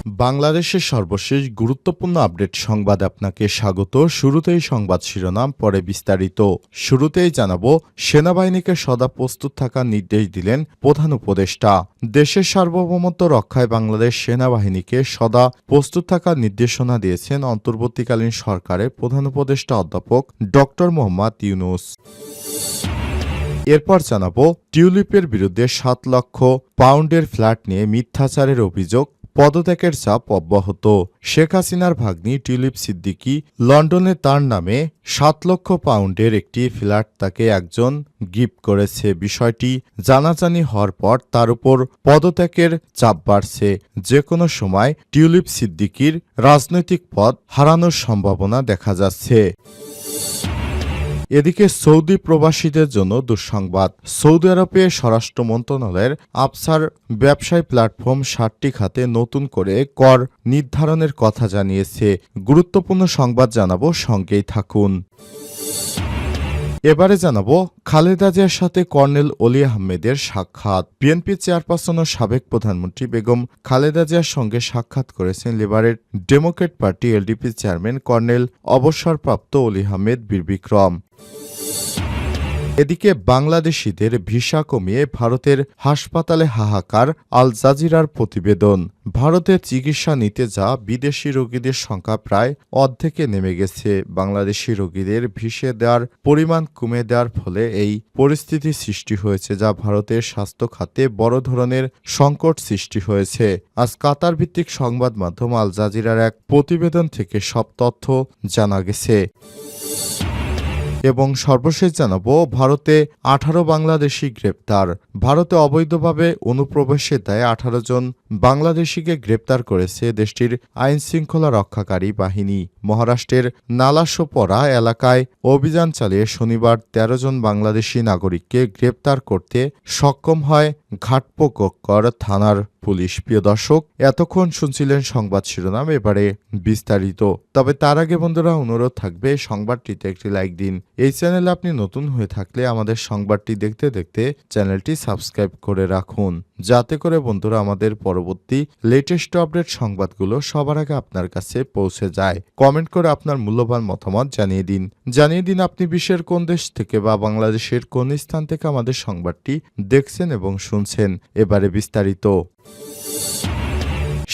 বাংলাদেশের সর্বশেষ গুরুত্বপূর্ণ আপডেট সংবাদে আপনাকে স্বাগত। শুরুতেই সংবাদ শিরোনাম, পরে বিস্তারিত। শুরুতেই জানাবো, সেনাবাহিনীকে সদা প্রস্তুত থাকার নির্দেশ দিলেন প্রধান উপদেষ্টা। দেশের সার্বভৌমত্ব রক্ষায় বাংলাদেশ সেনাবাহিনীকে সদা প্রস্তুত থাকার নির্দেশনা দিয়েছেন অন্তর্বর্তীকালীন সরকারের প্রধান উপদেষ্টা অধ্যাপক ড. মোহাম্মদ ইউনূস। এরপর জানাবো, টিউলিপের বিরুদ্ধে ৭ লক্ষ পাউন্ডের ফ্ল্যাট নিয়ে মিথ্যাচারের অভিযোগ, পদত্যাগের চাপ অব্যাহত। শেখ হাসিনার ভাগ্নি টিউলিপ সিদ্দিকী লন্ডনে তার নামে ৭ লক্ষ পাউন্ডের একটি ফ্ল্যাট তাকে একজন গিফট করেছে। বিষয়টি জানাজানি হওয়ার পর তার উপর পদত্যাগের চাপ বাড়ছে। যে কোনো সময় টিউলিপ সিদ্দিকীর রাজনৈতিক পদ হারানোর সম্ভাবনা দেখা যাচ্ছে। এদিকে সৌদি প্রবাসীদের জন্য দুঃসংবাদ। সৌদি আরবে স্বরাষ্ট্র মন্ত্রণালয়ের আফসার ব্যবসায় প্ল্যাটফর্ম ৬০টি খাতে নতুন করে কর নির্ধারণের কথা জানিয়েছে। গুরুত্বপূর্ণ সংবাদ জানাবো, সঙ্গেই থাকুন। এবারে জানাবো, খালেদা জিয়ার সাথে কর্নেল অলি আহমেদের সাক্ষাৎ। বিএনপি চেয়ারপারসন ও সাবেক প্রধানমন্ত্রী বেগম খালেদা জিয়ার সঙ্গে সাক্ষাৎ করেছেন liberal Democrat party LDP chairman colonel অবসরপ্রাপ্ত অলি আহমেদ বীর বিক্রম। এদিকে বাংলাদেশিদের ভিসা কমিয়ে ভারতের হাসপাতালে হাহাকার, আল জাজিরার প্রতিবেদন। ভারতে চিকিৎসা নিতে যাওয়া বিদেশি রোগীদের সংখ্যা প্রায় অর্ধেকে নেমে গেছে। বাংলাদেশি রোগীদের ভিসা দেওয়ার পরিমাণ কমে দেওয়ার ফলে এই পরিস্থিতি সৃষ্টি হয়েছে, যা ভারতের স্বাস্থ্য খাতে বড় ধরনের সংকট সৃষ্টি হয়েছে। আজ কাতার ভিত্তিক সংবাদ মাধ্যম আল জাজিরার এক প্রতিবেদন থেকে সব তথ্য জানা গেছে। এবং সর্বশেষ জানাবো, ভারতে ১৮ বাংলাদেশি গ্রেপ্তার। ভারতে অবৈধভাবে অনুপ্রবেশের দায়ে ১৮ জন বাংলাদেশিকে গ্রেপ্তার করেছে দেশটির আইনশৃঙ্খলা রক্ষাকারী বাহিনী। মহারাষ্ট্রের নালাসোপরা এলাকায় অভিযান চালিয়ে শনিবার ১৩ জন বাংলাদেশি নাগরিককে গ্রেপ্তার করতে সক্ষম হয় ঘাটপোকর থানার পুলিশ। প্রিয় দর্শক, এতক্ষণ শুনছিলেন সংবাদ শিরোনাম, এবারে বিস্তারিত। তবে তার আগে বন্ধুরা, অনুরোধ থাকবে সংবাদটিতে একটি লাইক দিন। এই চ্যানেলে আপনি নতুন হয়ে থাকলে আমাদের সংবাদটি দেখতে দেখতে চ্যানেলটি সাবস্ক্রাইব করে রাখুন, যাতে করে বন্ধুরা আমাদের পরবর্তী লেটেস্ট আপডেট সংবাদগুলো সবার আগে আপনার কাছে পৌঁছে যায়। কমেন্ট করে আপনার মূল্যবান মতামত জানিয়ে দিন আপনি বিশ্বের কোন দেশ থেকে বা বাংলাদেশের কোন স্থান থেকে আমাদের সংবাদটি দেখছেন এবং শুনছেন। এবারে বিস্তারিত।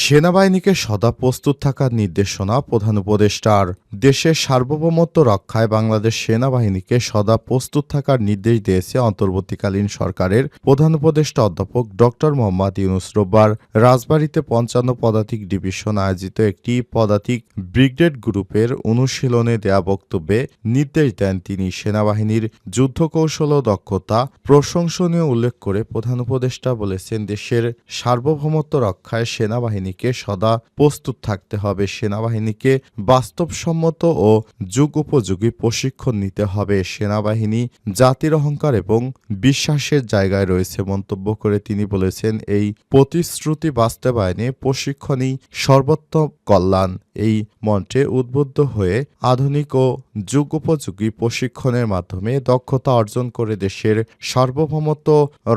সেনাবাহিনীকে সদা প্রস্তুত থাকার নির্দেশনা প্রধান উপদেষ্টার। দেশের সার্বভৌমত্ব রক্ষায় বাংলাদেশ সেনাবাহিনীকে সদা প্রস্তুত থাকার নির্দেশ দিয়েছে অন্তর্বর্তীকালীন সরকারের প্রধান উপদেষ্টা অধ্যাপক ড. মোহাম্মদ ইউনূস। রোববার রাজবাড়ীতে ৫৫ পদাতিক ডিভিশন আয়োজিত একটি পদাতিক ব্রিগেড গ্রুপের অনুশীলনে দেয়া বক্তব্যে নির্দেশ দেন তিনি। সেনাবাহিনীর যুদ্ধকৌশল ও দক্ষতা প্রশংসনীয় উল্লেখ করে প্রধান উপদেষ্টা বলেছেন, দেশের সার্বভৌমত্ব রক্ষায় সেনাবাহিনীকে সদা প্রস্তুত থাকতে হবে। সেনাবাহিনীকে বাস্তবসম্মত ও যুগোপযোগী প্রশিক্ষণ নিতে হবে। সেনাবাহিনী জাতির অহংকার এবং বিশ্বাসের জায়গায় রয়েছে মন্তব্য করে তিনি বলেছেন, এই প্রতিশ্রুতি বাস্তবায়নে প্রশিক্ষণই সর্বোত্তম কল্যাণ। এই মন্ত্রে উদ্বুদ্ধ হয়ে আধুনিক ও যুগোপযোগী প্রশিক্ষণের মাধ্যমে দক্ষতা অর্জন করে দেশের সার্বভৌমত্ব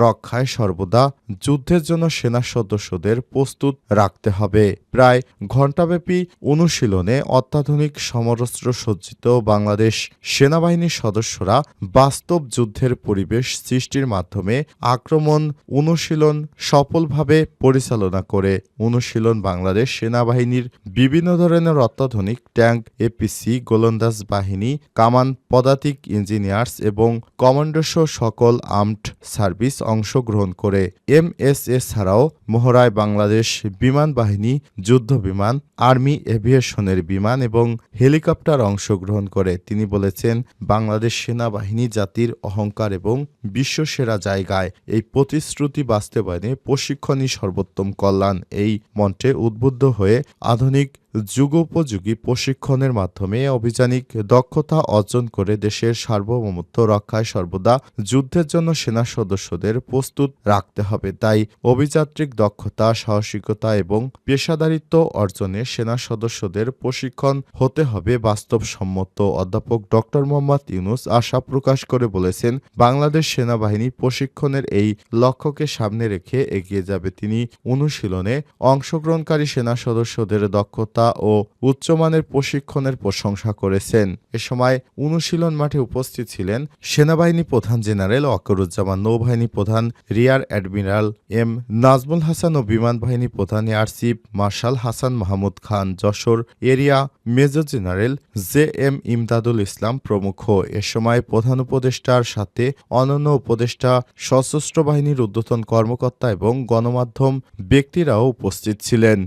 রক্ষায় সর্বদা যুদ্ধের জন্য সেনা সদস্যদের প্রস্তুত রাখতে হবে। প্রায় ঘণ্টাব্যাপী অনুশীলনে অত্যাধুনিক সমরাস্ত্র সজ্জিত বাংলাদেশ সেনাবাহিনীর সদস্যরা বাস্তব যুদ্ধের পরিবেশ সৃষ্টির মাধ্যমে আক্রমণ অনুশীলন সফলভাবে পরিচালনা করে। অনুশীলন বাংলাদেশ সেনাবাহিনীর বিভিন্ন ধরনের অত্যাধুনিক ট্যাঙ্ক, এপিসি, গোলন্দাজ বাহিনী, কামান, পদাতিক ইঞ্জিনিয়ার্স এবং কমান্ডোসহ সকল আর্মড সার্ভিস অংশগ্রহণ করে। এমএসএ ছাড়াও মহড়ায় বাংলাদেশ বিমান বাহিনী, যুদ্ধ বিমান, আর্মি এভিয়েশনের বিমান এবং হেলিকপ্টার অংশগ্রহণ করে। তিনি বলেছেন, বাংলাদেশ সেনাবাহিনী জাতির অহংকার এবং বিশ্বসেরা জায়গায়। এই প্রতিশ্রুতি বাস্তবায়নে প্রশিক্ষণই সর্বোত্তম কল্যাণ। এই মন্ত্রে উদ্বুদ্ধ হয়ে আধুনিক যুগোপযোগী প্রশিক্ষণের মাধ্যমে অভিযানিক দক্ষতা অর্জন করে দেশের সার্বভৌমত্ব রক্ষায় সর্বদা যুদ্ধের জন্য সেনা সদস্যদের প্রস্তুত রাখতে হবে। তাই অভিযাত্রিক দক্ষতা, সাহসিকতা এবং পেশাদারিত্ব অর্জনে সেনা সদস্যদের প্রশিক্ষণ হতে হবে বাস্তবসম্মত। অধ্যাপক ড. মোহাম্মদ ইউনূস আশা প্রকাশ করে বলেছেন, বাংলাদেশ সেনাবাহিনী প্রশিক্ষণের এই লক্ষ্যকে সামনে রেখে এগিয়ে যাবে। তিনি অনুশীলনে অংশগ্রহণকারী সেনা সদস্যদের দক্ষতা ও উচ্চমানের প্রশিক্ষণের প্রশংসা করেছেন। এ সময় অনুশীলন মাঠে উপস্থিত ছিলেন সেনাবাহিনী প্রধান জেনারেল ওয়াকারুজ্জামান, নৌবাহিনী প্রধান rear admiral M Nazmul Hasan ও বিমান বাহিনী প্রধান air chief marshal Hasan Mahmud Khan, Jessore area major general J M Imdadul Islam প্রমুখ। এ সময় প্রধান উপদেষ্টার সাথে অন্যান্য উপদেষ্টা, সশস্ত্র বাহিনীর ঊর্ধ্বতন কর্মকর্তা এবং গণমাধ্যম ব্যক্তিরাও উপস্থিত ছিলেন।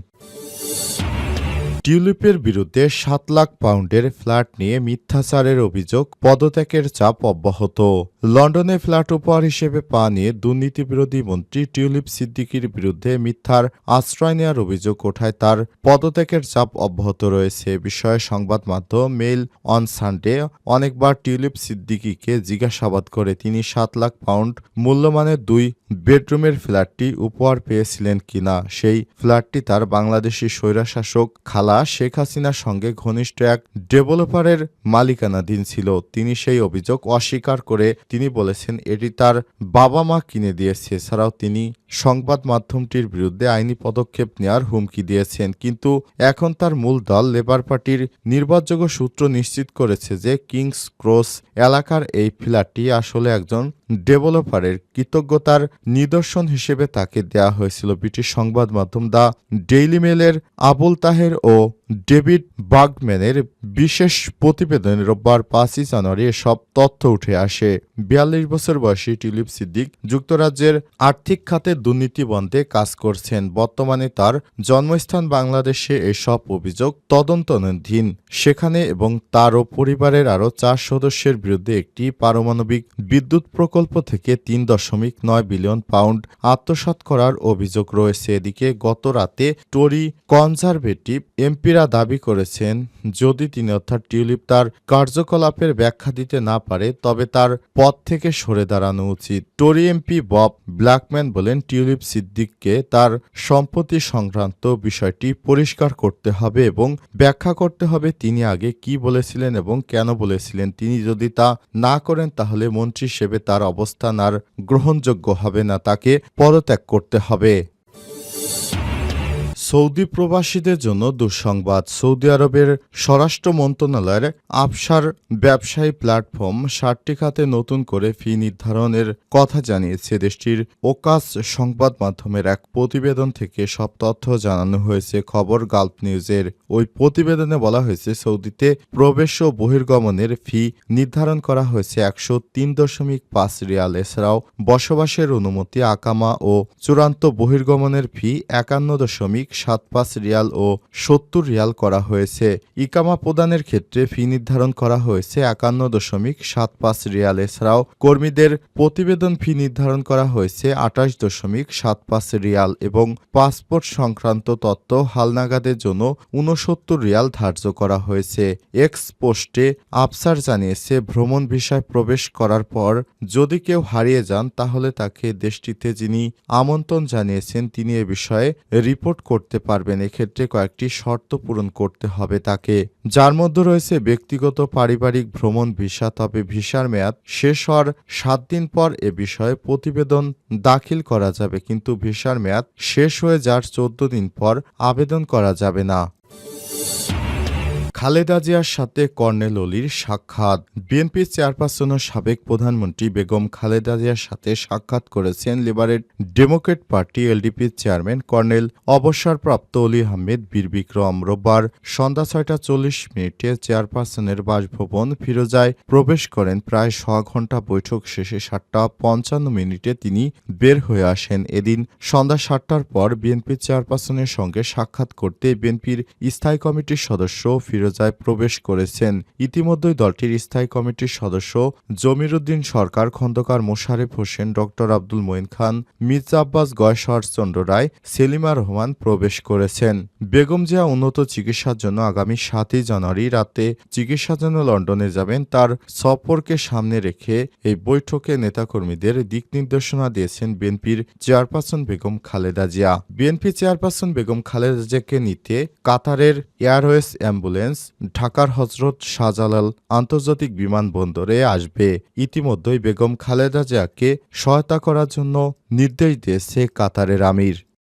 টিউলিপের বিরুদ্ধে ৭ লাখ পাউন্ডের ফ্ল্যাট নিয়ে মিথ্যাচারের অভিযোগ, পদত্যাগের চাপ অব্যাহত। লন্ডনে ফ্ল্যাট উপহার হিসেবে পাওয়া নিয়ে দুর্নীতিবিরোধী মন্ত্রী টিউলিপ সিদ্দিকীর বিরুদ্ধে মিথ্যার আশ্রয় নেওয়ার অভিযোগ ওঠায় তার পদত্যাগের চাপ অব্যাহত রয়েছে। বিষয়ে সংবাদ মাধ্যম মেইল অন সানডে অনেকবার টিউলিপ সিদ্দিকীকে জিজ্ঞাসাবাদ করে তিনি ৭ লাখ পাউন্ড মূল্যমানের 2 বেডরুমের ফ্ল্যাটটি উপহার পেয়েছিলেন কিনা। সেই ফ্ল্যাটটি তার বাংলাদেশি স্বৈরশাসক খালা শেখ হাসিনার সঙ্গে ঘনিষ্ঠ এক ডেভেলপারের মালিকানাধীন ছিল। তিনি সেই অভিযোগ অস্বীকার করে তিনি বলেছেন এটি তার বাবা-মা কিনে দিয়েছে। এছাড়াও তিনি সংবাদ মাধ্যমটির বিরুদ্ধে আইনি পদক্ষেপ নেওয়ার হুমকি দিয়েছেন। কিন্তু এখন তার মূল দল লেবার পার্টির নির্ভরযোগ্য সূত্র নিশ্চিত করেছে যে কিংস ক্রস এলাকার এই ফ্ল্যাটটি আসলে একজন ডেভেলপারের কৃতজ্ঞতার নিদর্শন হিসেবে তাকে দেয়া হয়েছিল। ব্রিটিশ সংবাদ মাধ্যম দ্য ডেইলি মেলের আবুল তাহের ও ডেভিড বার্গম্যানের বিশেষ প্রতিবেদনে রোববার ৫ই জানুয়ারি এসব তথ্য উঠে আসে। ৪২ বছর বয়সী টিউলিপ সিদ্দিক যুক্তরাজ্যের আর্থিক খাতে দুর্নীতি বন্ধে কাজ করছেন। বর্তমানে তার জন্মস্থান বাংলাদেশে এসব অভিযোগ তদন্তাধীন। সেখানে এবং তার ও পরিবারের আরও ৪ সদস্যের বিরুদ্ধে একটি পারমাণবিক বিদ্যুৎ প্রকল্প থেকে ৩.৯ বিলিয়ন পাউন্ড আত্মসাৎ করার অভিযোগ রয়েছে। এদিকে গত রাতে টরি কনজারভেটিভ এমপিরা দাবি করেছেন যদি তিনি অর্থাৎ টিউলিপ তার কার্যকলাপের ব্যাখ্যা দিতে না পারে তবে তার পদ থেকে সরে দাঁড়ানো উচিত। টরি এমপি বব ব্ল্যাকম্যান বলেন, টিউলিপ সিদ্দিককে তার সম্পত্তি সংক্রান্ত বিষয়টি পরিষ্কার করতে হবে এবং ব্যাখ্যা করতে হবে তিনি আগে কি বলেছিলেন এবং কেন বলেছিলেন। তিনি যদি তা না করেন তাহলে মন্ত্রী হিসেবে তার অবস্থান আর গ্রহণযোগ্য হবে না, তাকে পদত্যাগ করতে হবে। সৌদি প্রবাসীদের জন্য দুঃসংবাদ। সৌদি আরবের স্বরাষ্ট্র মন্ত্রণালয়ের আফসার ব্যবসায়ী প্ল্যাটফর্ম ৬০টি খাতে নতুন করে ফি নির্ধারণের কথা জানিয়েছে। দেশটির ওকাস সংবাদ মাধ্যমের এক প্রতিবেদন থেকে সব তথ্য জানানো হয়েছে। খবর গালফ নিউজের। ওই প্রতিবেদনে বলা হয়েছে সৌদিতে প্রবেশ ও বহির্গমনের ফি নির্ধারণ করা হয়েছে ১০৩.৫ রিয়াল। এছাড়াও বসবাসের অনুমতি, আকামা ও চূড়ান্ত বহির্গমনের ফি ৫১.৭৫ রিয়াল ও ৭০ রিয়াল করা হয়েছে। ইকামা প্রদানের ক্ষেত্রে ফি নির্ধারণ করা হয়েছে ৫১.৭৫ রিয়াল। এছাড়াও কর্মীদের প্রতিবেদন ফি নির্ধারণ করা হয়েছে ২৮.৭৫ রিয়াল এবং পাসপোর্ট সংক্রান্ত তথ্য হালনাগাদের জন্য ৬৯ রিয়াল ধার্য করা হয়েছে। এক্স পোস্টে আফসার জানিয়েছে, ভ্রমণ ভিসায় প্রবেশ করার পর যদি কেউ হারিয়ে যান তাহলে তাকে দেশটিতে যিনি আমন্ত্রণ জানিয়েছেন তিনি এ বিষয়ে রিপোর্ট করতে পারবেন। এক্ষেত্রে কয়েকটি শর্ত পূরণ করতে হবে তাকে, যার মধ্যে রয়েছে ব্যক্তিগত পারিবারিক ভ্রমণ ভিসা। তবে ভিসার মেয়াদ শেষ হওয়ার ৭ দিন পর এ বিষয়ে প্রতিবেদন দাখিল করা যাবে, কিন্তু ভিসার মেয়াদ শেষ হয়ে যাওয়ার ১৪ দিন পর আবেদন করা যাবে না। খালেদা জিয়ার সাথে কর্নেল অলির সাক্ষাৎ। বিএনপি চেয়ারপারসন ও সাবেক প্রধানমন্ত্রী বেগম খালেদা জিয়ার সাথে সাক্ষাৎ করেছেন লিবারেল ডেমোক্রেট পার্টি এলডিপির চেয়ারম্যান কর্নেল অবসরপ্রাপ্ত অলি আহমেদ বীর বিক্রম। রোববার সন্ধ্যা ৬টা ৪০ চেয়ারপারসনের বাসভবন ফিরোজায় প্রবেশ করেন। প্রায় ৬ ঘণ্টা বৈঠক শেষে ৭টা ৫৫ তিনি বের হয়ে আসেন। এদিন সন্ধ্যা ৭টার পর বিএনপি চেয়ারপারসনের সঙ্গে সাক্ষাৎ করতে বিএনপির স্থায়ী কমিটির সদস্য ফিরোজা খালেদায় প্রবেশ করেছেন। ইতিমধ্যেই দলটির স্থায়ী কমিটির সদস্য জমির উদ্দিন সরকার, খন্দকার মোশারেফ হোসেন, ডক্টর আব্দুল মঈন খান, মির্জা আব্বাস, গয়েশ্বরচন্দ্র রায়, সেলিমা রহমান প্রবেশ করেছেন। বেগম জিয়া উন্নত চিকিৎসার জন্য আগামী 7ই জানুয়ারি রাতে চিকিৎসার জন্য লন্ডনে যাবেন। তার সফরকে সামনে রেখে এই বৈঠকে নেতাকর্মীদের দিক নির্দেশনা দিয়েছেন বিএনপির chairperson Begum Khaleda Zia. BNP chairperson Begum Khaleda জিয়াকে নিতে কাতারের এয়ারওয়েজ অ্যাম্বুলেন্স ঢাকার হজরত শাহজালাল আন্তর্জাতিক বিমানবন্দরে আসবে। ইতিমধ্যেই বেগম খালেদা জিয়াকে সহায়তা করার জন্য নির্দেশ দিয়েছে কাতারের আমির।